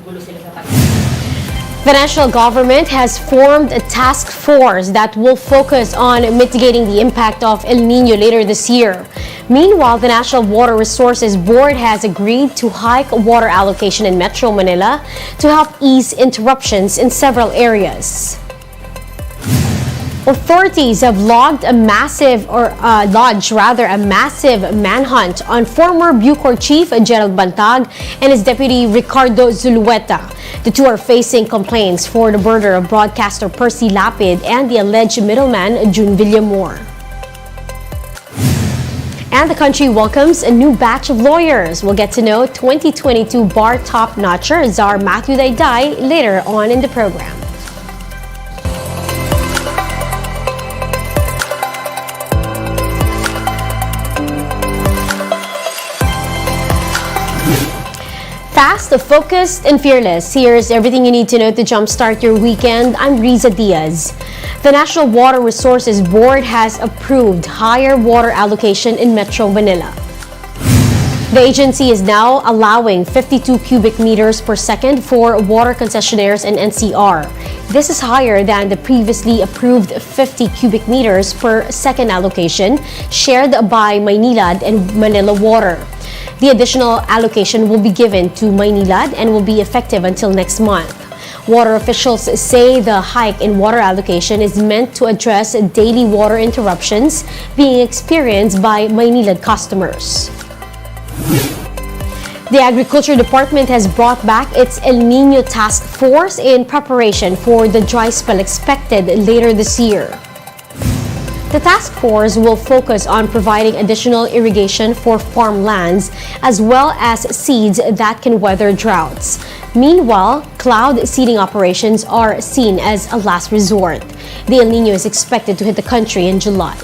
The national government has formed a task force that will focus on mitigating the impact of El Nino later this year. Meanwhile, the National Water Resources Board has agreed to hike water allocation in Metro Manila to help ease interruptions in several areas. Authorities have lodged a massive manhunt on former Bucor Chief Gerald Bantag and his deputy Ricardo Zulueta. The two are facing complaints for the murder of broadcaster Percy Lapid and the alleged middleman June Villamor. And the country welcomes a new batch of lawyers. We'll get to know 2022 bar top-notcher Czar Matthew Dayday later on in the program. Fast, focused, and fearless. Here's everything you need to know to jumpstart your weekend. I'm Riza Diaz. The National Water Resources Board has approved higher water allocation in Metro Manila. The agency is now allowing 52 cubic meters per second for water concessionaires and NCR. This is higher than the previously approved 50 cubic meters per second allocation shared by Maynilad and Manila Water. The additional allocation will be given to Maynilad and will be effective until next month. Water officials say the hike in water allocation is meant to address daily water interruptions being experienced by Maynilad customers. The Agriculture Department has brought back its El Nino Task Force in preparation for the dry spell expected later this year. The task force will focus on providing additional irrigation for farmlands as well as seeds that can weather droughts. Meanwhile, cloud seeding operations are seen as a last resort. The El Nino is expected to hit the country in July.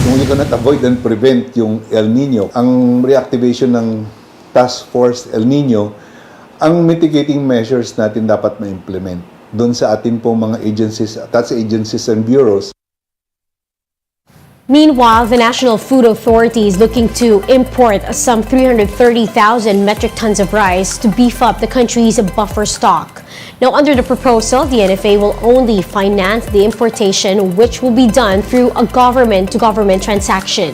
Kung you cannot avoid and prevent yung El Nino, ang reactivation ng Task Force El Nino, ang mitigating measures natin dapat ma-implement doon sa atin pong mga agencies, attached agencies and bureaus. Meanwhile, the National Food Authority is looking to import some 330,000 metric tons of rice to beef up the country's buffer stock. Now, under the proposal, the NFA will only finance the importation, which will be done through a government-to-government transaction.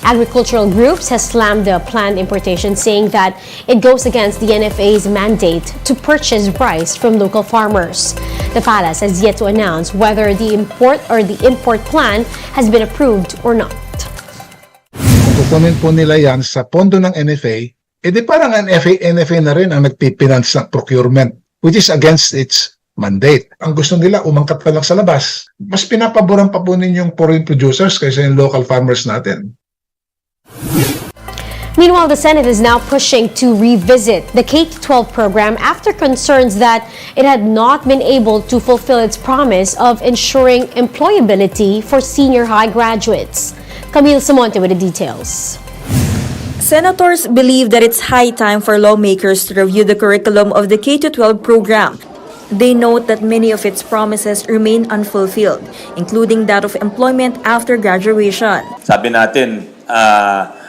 Agricultural groups has slammed the planned importation, saying that it goes against the NFA's mandate to purchase rice from local farmers. The palace has yet to announce whether the import plan has been approved or not. Kung kukunin po nila yan sa pondo ng NFA, edi parang ang NFA na rin ang nagpipinance ng procurement, which is against its mandate. Ang gusto nila, umangkat pa lang sa labas. Mas pinapaboran pa po ninyong foreign producers kaysa yung local farmers natin. Meanwhile, the Senate is now pushing to revisit the K-12 program after concerns that it had not been able to fulfill its promise of ensuring employability for senior high graduates. Camille Samonte with the details. Senators believe that it's high time for lawmakers to review the curriculum of the K-12 program. They note that many of its promises remain unfulfilled, including that of employment after graduation. Sabi natin,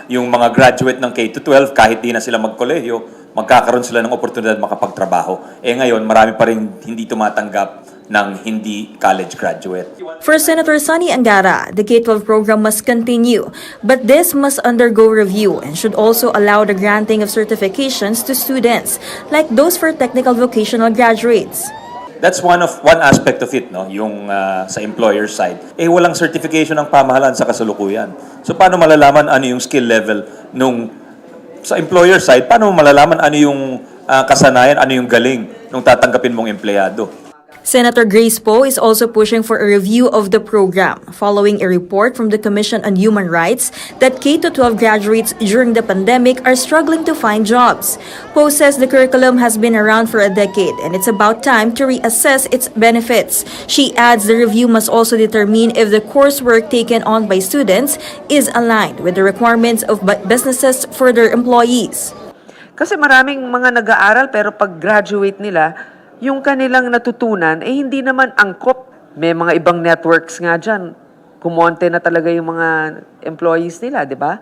yung mga graduate ng K-12, kahit di na sila magkolehiyo, magkakaroon sila ng oportunidad makapagtrabaho. Ngayon, marami pa rin hindi tumatanggap ng hindi college graduate. For Senator Sonny Angara, the K-12 program must continue, but this must undergo review and should also allow the granting of certifications to students, like those for technical vocational graduates. That's one aspect of it, no? Yung sa employer side. Walang certification ng pamahalaan sa kasalukuyan. So paano malalaman ano yung skill level nung sa employer side? Paano malalaman ano yung kasanayan, ano yung galing nung tatanggapin mong empleyado? Senator Grace Poe is also pushing for a review of the program, following a report from the Commission on Human Rights that K-12 graduates during the pandemic are struggling to find jobs. Poe says the curriculum has been around for a decade and it's about time to reassess its benefits. She adds the review must also determine if the coursework taken on by students is aligned with the requirements of businesses for their employees. Kasi maraming mga nag-aaral pero pag-graduate nila, yung kanilang natutunan, hindi naman angkop. May mga ibang networks nga dyan. Kumonte na talaga yung mga employees nila, di ba?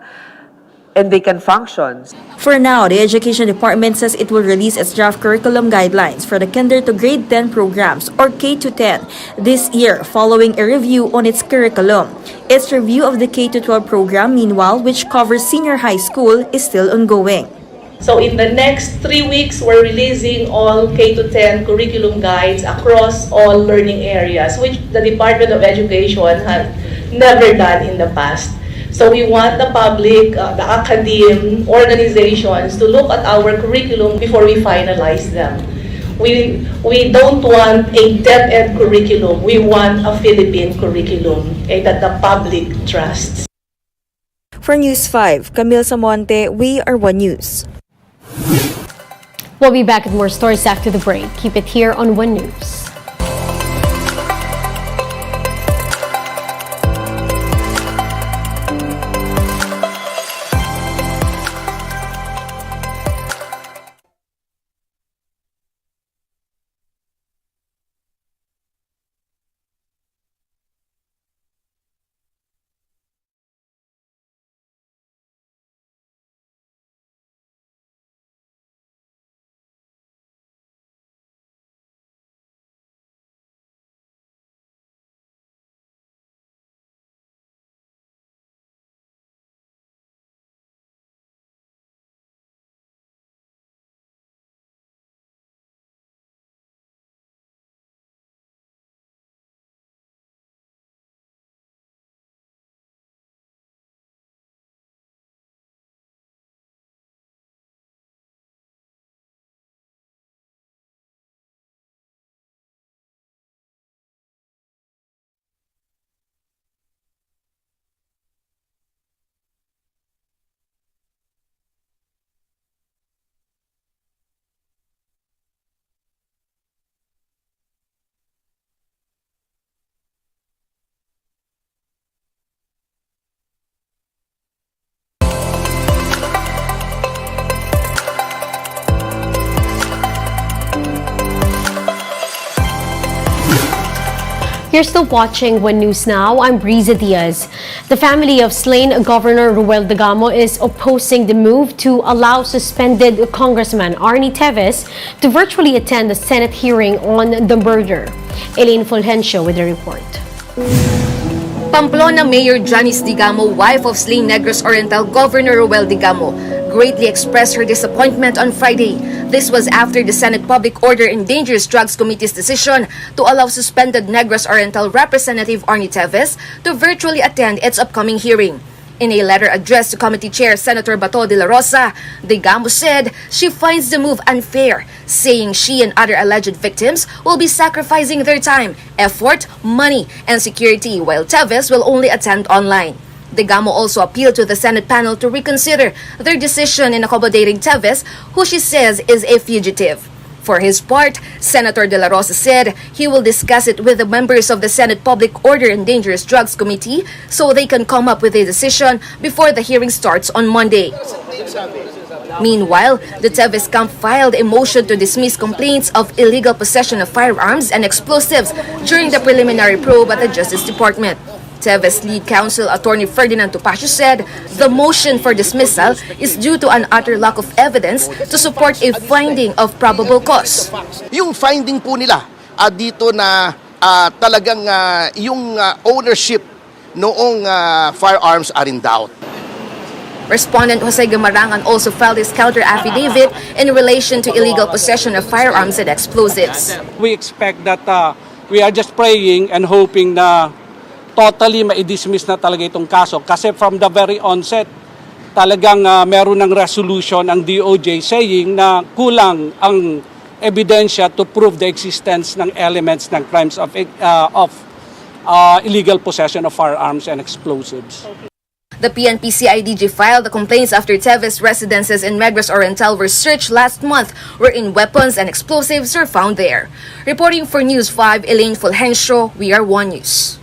and they can function. For now, the Education Department says it will release its draft curriculum guidelines for the Kinder to Grade 10 programs, or K-10, this year, following a review on its curriculum. Its review of the K-12 program, meanwhile, which covers senior high school, is still ongoing. So in the next 3 weeks, we're releasing all K-10 curriculum guides across all learning areas, which the Department of Education has never done in the past. So we want the public, the academe, organizations to look at our curriculum before we finalize them. We don't want a DepEd curriculum. We want a Philippine curriculum that the public trusts. For News 5, Camille Samonte, We Are One News. We'll be back with more stories after the break. Keep it here on One News. You're still watching One News Now. I'm Riza Diaz. The family of slain Governor Ruel Degamo is opposing the move to allow suspended Congressman Arnie Teves to virtually attend the Senate hearing on the murder. Elaine Fulgencio with the report. Pamplona Mayor Janice Digamo, wife of slain Negros Oriental Governor Ruel Degamo, greatly expressed her disappointment on Friday. This was after the Senate Public Order and Dangerous Drugs Committee's decision to allow suspended Negros Oriental Representative Arnie Teves to virtually attend its upcoming hearing. In a letter addressed to Committee Chair Senator Bato de la Rosa, Digamo said she finds the move unfair, saying she and other alleged victims will be sacrificing their time, effort, money, and security, while Teves will only attend online. Digamo also appealed to the Senate panel to reconsider their decision in accommodating Teves, who she says is a fugitive. For his part, Senator De La Rosa said he will discuss it with the members of the Senate Public Order and Dangerous Drugs Committee so they can come up with a decision before the hearing starts on Monday. Meanwhile, the Teves camp filed a motion to dismiss complaints of illegal possession of firearms and explosives during the preliminary probe at the Justice Department. Teves lead counsel Attorney Ferdinand Topacio said the motion for dismissal is due to an utter lack of evidence to support a finding of probable cause. Yung finding po nila dito na talagang yung ownership noong firearms are in doubt. Respondent Jose Gamarangan also filed his counter-affidavit in relation to illegal possession of firearms and explosives. We expect that we are just praying and hoping na totally ma-dismiss na talaga itong kaso. Kasi from the very onset, talagang meron ng resolution ang DOJ saying na kulang ang ebidensya to prove the existence ng elements ng crimes of illegal possession of firearms and explosives. The PNP-CIDG filed the complaints after Teves residences in Negros Oriental were searched last month, wherein weapons and explosives were found there. Reporting for News 5, Elaine Fulgencio, We Are One News.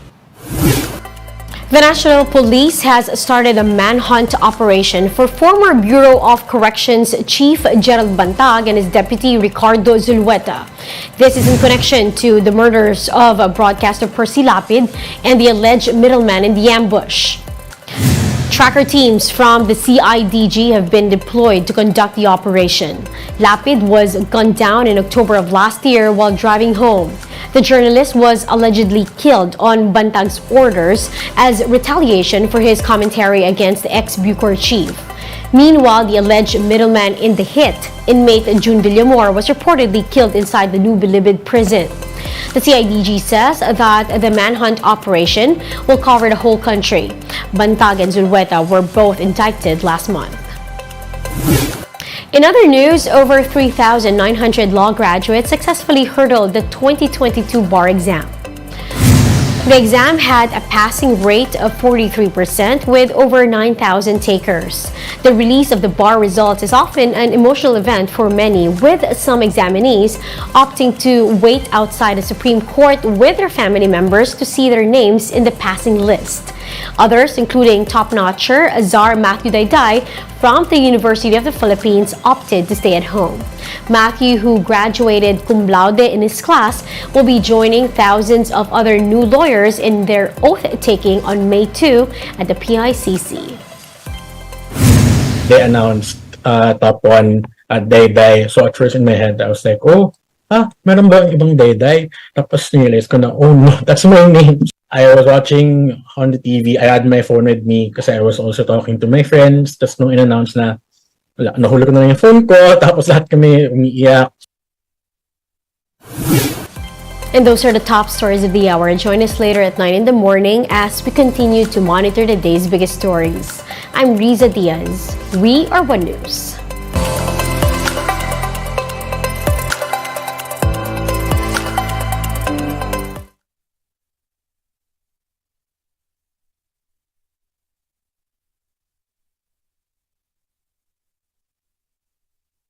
The National Police has started a manhunt operation for former Bureau of Corrections Chief Gerald Bantag and his deputy Ricardo Zulueta. This is in connection to the murders of broadcaster Percy Lapid and the alleged middleman in the ambush. Tracker teams from the CIDG have been deployed to conduct the operation. Lapid was gunned down in October of last year while driving home. The journalist was allegedly killed on Bantag's orders as retaliation for his commentary against the ex-Bucor chief. Meanwhile, the alleged middleman in the hit, inmate June Villamor, was reportedly killed inside the New Bilibid prison. The CIDG says that the Manhunt Operation will cover the whole country. Bantag and Zulueta were both indicted last month. In other news, over 3,900 law graduates successfully hurdled the 2022 bar exam. The exam had a passing rate of 43% with over 9,000 takers. The release of the bar results is often an emotional event for many, with some examinees opting to wait outside the Supreme Court with their family members to see their names in the passing list. Others, including top-notcher Azar Matthew Dayday from the University of the Philippines, opted to stay at home. Matthew, who graduated cum laude in his class, will be joining thousands of other new lawyers in their oath-taking on May 2 at the PICC. They announced top one Dayday. So at first in my head, I was like, oh, meron ba ibang Dayday? Tapos nirealize ko na, oh no, that's my name. I was watching on the TV. I had my phone with me kasi I was also talking to my friends. Tapos nung in-announce na, nahulog ko na yung phone ko. Tapos lahat kami umiiyak. And those are the top stories of the hour. Join us later at 9 in the morning as we continue to monitor the day's biggest stories. I'm Riza Diaz. We are One News.